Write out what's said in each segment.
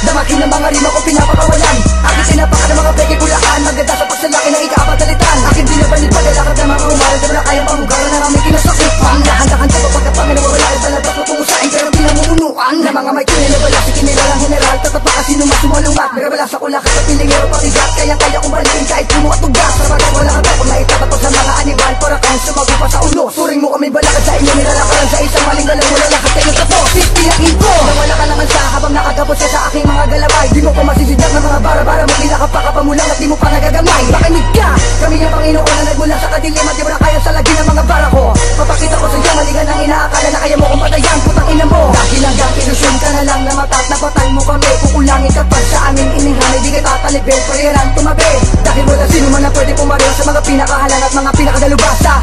Damakin ng mga rima ko pinapakawalan. Aking tinapakan ng mga peke kulaan. Maganda sa pagsalaki ng ikaapatalitan. Aking binabanit paglalakad ng mga umaral. Di mo na kayang pamugaran ng aming kinasakipan. Handa-handa pa pagkapangan na wala ay talabas matungusain. Pero pinamumunuan na mga may kinilabala. Si kinilalang general, tatapa kasi numas sumalumat. Nagabala sa kulakit at pilingero patigat. Kaya kong balikin kahit puno at tugas. Sa bagay wala ka tapos na itatapos sa mga animal. Para kang sumagot pa sa ulo. Turing mo kami balakad sa inyo. Nilalakaran sa isang maling galang. Wala lakas kayo sa po. Titiyakin ko nawala ka naman sa habang nakagapos ka sa aking mga galaway. Di mo ko masisidyak ng mga bara-bara mo. Pinakapakapamulang at di mo pa nagagamay. Makinig ka, kami ang Panginoon na nagmula sa kadilim. At di mo na kaya sa lagi ng mga bara ko. Papakita ko sa iyo maligan ang inaakala na kaya mo kong patayan. Putang ina mo, dahil hanggang ilusyon ka na lang na matat na patay mo kami. Kukulangin kapag sa aming inihanay. Di kita talibin, pariran tumabi. Dahil wala sino man na pwede pumareho sa mga pinakahalang at mga pinakadalubasa.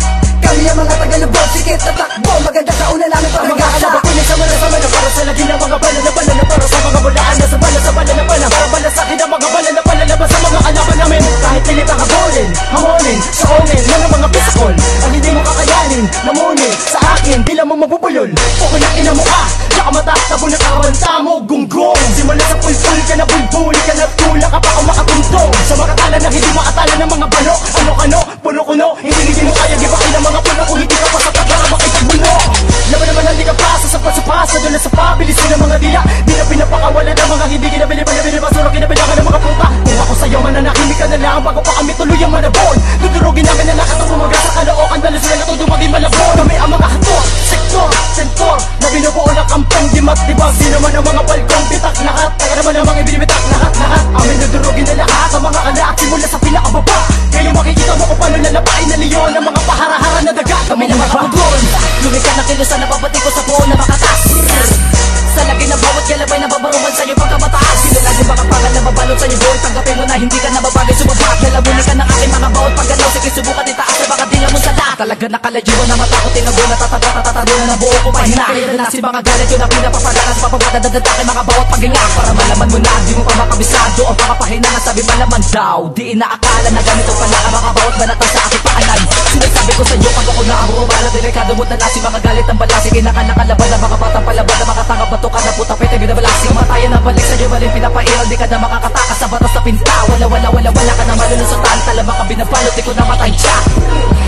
Kami ang mga tagalubog, sikit na takbo. Maganda sa una namin para mag-aasa. Makunin sa mana para sa lagi ng mga bala na para sa mga bulaan na sa bala na bala. Para bala sa akin ang mga bala na labas sa mga alaman namin. Kahit pilit ang habulin, hamonin, saonin ng mga piskol. Ang hindi mo kakayanin, namuni sa akin, di lang mo mabubulol. Okay na ina mo tsaka mata, tabo na karanta mo, gunggong. Simula sa pulpul ka na bulbul, ka na tula ka pa kung makatuntong. Sa makatala na hindi maatala ng mga balo. Ano-ano, puno-kuno, hindi mo kaya gibakin ng mga puno. Kung hindi ka pa sa para makipagbuno. Laban naman hindi ka pasa sa pasapasa. Doon na sa pabilisin ng mga dila. Di na pinapakawalan ng mga hindi kinabili basura, kinabilangan ng mga puta. Kung ako sa'yo mananahimik ka na lang bago pa kami tuloy ang manabon. Dudurugin namin na lakas ang bumaga sa kalookan. Dalo sila na tundo maging malabon. Kami ang mga hator, sektor, sentor na binubuo ng kampong dimat dibag. Di naman ang mga balkong bitak lahat. Taga naman ang mga ibinibitak lahat. Amin dudurugin na lahat ang mga anak simula sa pinakababa. Kaya makikita mo kung paano lalapain na leon ang mga paharahara na daga. Kami na mga pagod lumikad na kilusan na papati ko sa buo na makatas. Sa lagi ng bawat galabay na babaruman sa'yo pagkamataas. Sinulad yung mga pangal na babalot sa'yo boy. Tanggapin mo na hindi ka na babagay sumabak. Lalamunin ka ng aking mga bawat paggalaw. Sige subukan itaas na baka dila mo sa lahat. Talaga nakaladyuan na mata ko tinago na tatatatatatado na buo ko pahina. Kaya na si mga galit yun ang pinapapadalas. Papagadadadadakin mga bawat paghinga. Para malaman mo na di mo pa makabisado. Ang pakapahina na sabi malaman daw. Di inaakala na ganito pala ang mga bawat banatan sa aking paanan. Sinasabi ko sa'yo pag ako na ang buo bala. Delikado mo na si mga galit ang bala. Sige nakalaban na mga batang palabad na mga tangkap bato ka na puta pwede binabalasing. Matayan na balik sa'yo maling pinapairal. Di ka na makakatakas sa batas sa pinta. Wala ka na malulusutan. Talaba ka binabalot, di ko na matay siya.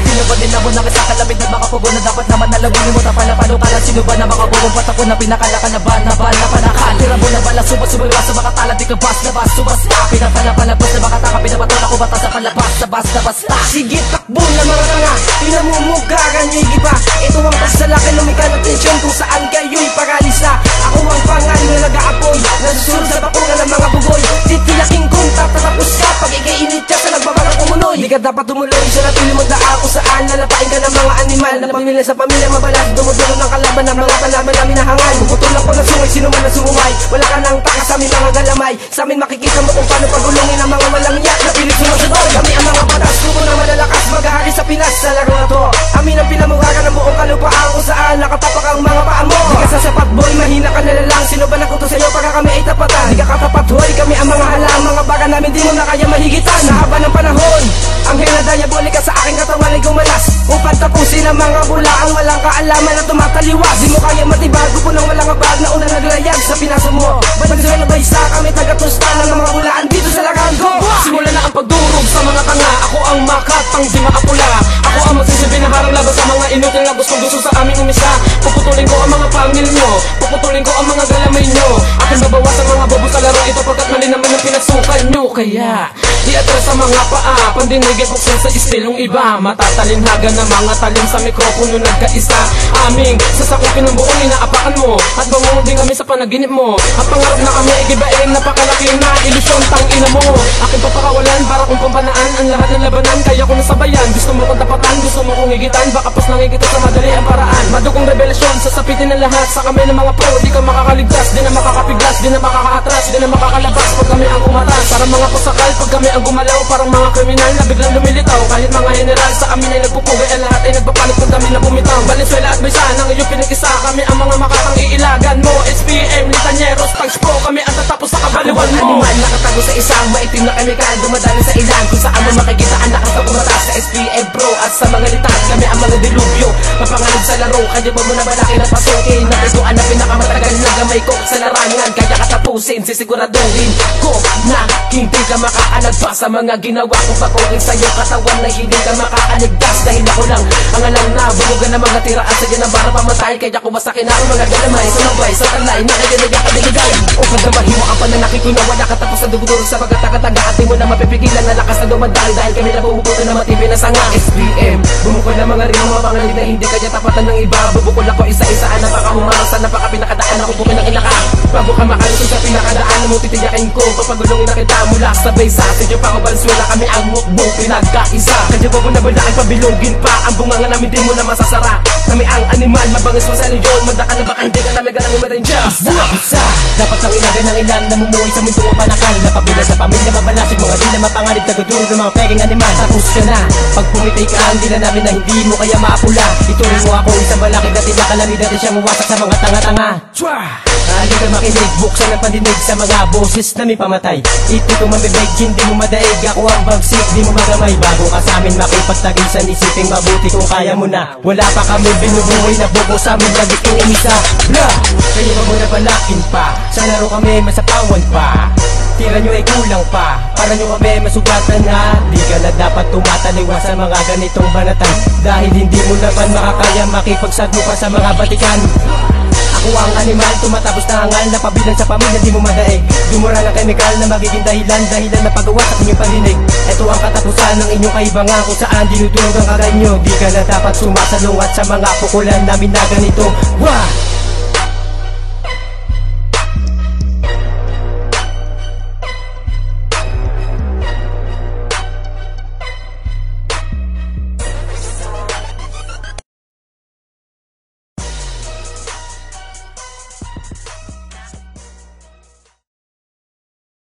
Pinabalin na mo na sa kalamid ng mga pugo na dapat naman nalawin mo. Tapalapalo ka lang sino ba na mga bubong patako na pinakala ka na ba na panakal. Tira mo na bala subas sa mga tala. Di ka bas subasta. Pinapalapalabas na mga taka. Pinabato na ko batas sa palabas sa basta. Sige takbo na mga tanga. Pinamumugaran nyo'y iba. Ito ang pagsalaki lumika ng tensyon kung saan kayo'y paralisa. Ako ang pangal na nag-aapoy. Nasusunod sa bakungan ng mga bugoy. Titiyaking kung tatatapos ka pag ikainit ka sa nagbabalang umunoy. Di ka dapat tumuloy sa natili mong daan kung saan lalapain ka ng mga animal na pamilya sa pamilya mabalas. Dumudulo ng kalaban ng mga kalaban namin na hangal. Puputulak ko ng sungay, sino man na sumumay. Wala ka nang taka sa aming mga galamay. Sa amin makikita mo kung paano pagulungin ang mga walang yak na pilit sumasunod. Kami ang mga batas, tubo na malalakas maghahari sa Pinas sa laro na to. Amin ang pinamugaran ng buong kalupaan kung saan nakatapak ang mga paa mo. Di ka sasapat boy, mahina ka na lang. Sino ba nakuto sa'yo pagka kami ay tapatan? Di ka katapat hoy, kami ang mga halang. Mga baga namin di mo na kaya mahigitan. Sa haba ng panahon, ang hina diabolic ka sa aking katawan ay gumalas. Upang tapusin ang mga bulaang walang kaalaman na tumataliwas. Di mo kaya matibago po ng walang abag na unang naglayag sa pinaso mo. Banagsuel na baysa kami taga-tusta ng mga bulaan dito sa Larango. Simula na ang pagdurog sa mga tanga. Ako ang makatang di makapula. Ako ang magsisilbi na harang laban sa mga inutil na gusto sa aming umisa. Puputulin ko ang mga pamil nyo. Puputulin ko ang mga galamay nyo. Akin babawas ang mga bobo sa laro ito pagkat mali naman ang pinagsukan nyo. Kaya di atras sa mga paa. Pandinigay buksan sa istilong iba. Matatalinhagan na mga talim sa mikropono nagkaisa. Aming sasakupin ng buong inaapakan mo. At bangungon din kami sa panaginip mo. Ang pangarap na kami igibain napakalaki na ilusyon tang ina mo. Aking papakawalan para kung pampanaan ang lahat ng labanan. Kaya ko nasabayan. Gusto mo kong tapatan, gusto mo kong higitan. Baka pas nangigitan sa madali ang paraan. Madugong revelasyon, sasapitin ng lahat sa kami ng mga pro. Di ka makakaligtas, di na makakapiglas, di na makakaatras, di na makakalabas pag kami ang umatas. Para mga pasakal pag kami ang gumalaw. Parang mga kriminal na biglang lumilitaw. Kahit mga general sa amin ay nagpupugay. Ang lahat ay nagpapalit pag kami na bumitaw. Valenzuela at Baysan ang iyong pinag-isa. Kami ang mga makatang iilagan mo. SPM, Litanyeros, Tags Pro. Kami ang tatapos sa kaliwang mo. Animal nakatago sa isang maitim na kemikal, dumadali sa ilan kung saan mo makikita ang lakas na umatas sa SPM Pro at sa mga litas. Kami ang mga dilubyo, mapanganib sa laro. Kaya ba mo na malaki na pasukin? Napiguan na pinakamatagal na gamay ko sa larangan. Kaya katapusin, sisiguraduhin ko na hindi ka makakalagpas sa mga ginawa ko. Pakuling sa'yo katawan na hindi ka makakaligtas. Dahil ako lang ang alam na bulugan ng mga tira at sige na para pamatay. Kaya kumasakin ang mga galamay, sumabay sa talay na kaya nagkakabiligay. Upang na mahiwa ang pananakit ko na wala katapos sa duguduro sa pagkatagataga. At di mo na mapipigilan na lakas na dumadal dahil kami na bumubuto na matibay na sanga. SPM, bumukol na mga rin mga pangalit na hindi kaya tapatan ng iba. Bubukol ako isa-isa ang napakahumasan, napakapinakadaan ako bukin ng inaka. Bago ka makalusot sa pinakadaan mo titiyakin ko, papagulungin na kita mula sa base. Sa atin yung pangabalswala kami ang mukbong pinagkaisa. Kaya ba mo na bala ay pabilogin pa ang bunganga namin di mo na masasara. Kami ang animal, mabangis mo sa leyon. Manda ka na baka hindi ka namin ganang umarenja. Isa, dapat lang ilagan ng ilan namumuhay sa mundo ang panakal. Napabilan sa pamilya mabalasig, mga di na mapanganib naguduro ng mga peking animal. Tapos ka na, pag pumitay ka hindi na namin na hindi mo kaya maapula. Ituloy mo ako isang malaki dati na kalamid natin siyang wasak sa mga tanga-tanga. Hindi ka makinig, buksan ang pandinig sa mga boses na may pamatay. Ito kung mamibig, hindi mo madaig. Ako ang bagsik, di mo magamay. Bago ka sa amin makipagtagisan, isiping mabuti kung kaya mo na. Wala pa kami binubuhay na buko sa amin, lagi inimisa. Blah! Kaya ba mo na balakin pa? Sa laro kami masapawan pa. Tira nyo ay kulang pa, para nyo kami masugatan na. Di ka na dapat tumataliwa sa mga ganitong banatan, dahil hindi mo naman makakaya makipagsagpo pa sa mga batikan. Ako ang animal, tumatapos na hangal, napabilang sa pamilya, di mo madaig. Dumura ng kemikal na magiging dahilan na pagawa sa inyong paninig. Ito ang katapusan ng inyong kaibangan, kung saan dinudurog ang kagay nyo. Di ka na dapat sumasalungat sa mga pukulan namin na ganito. Wah!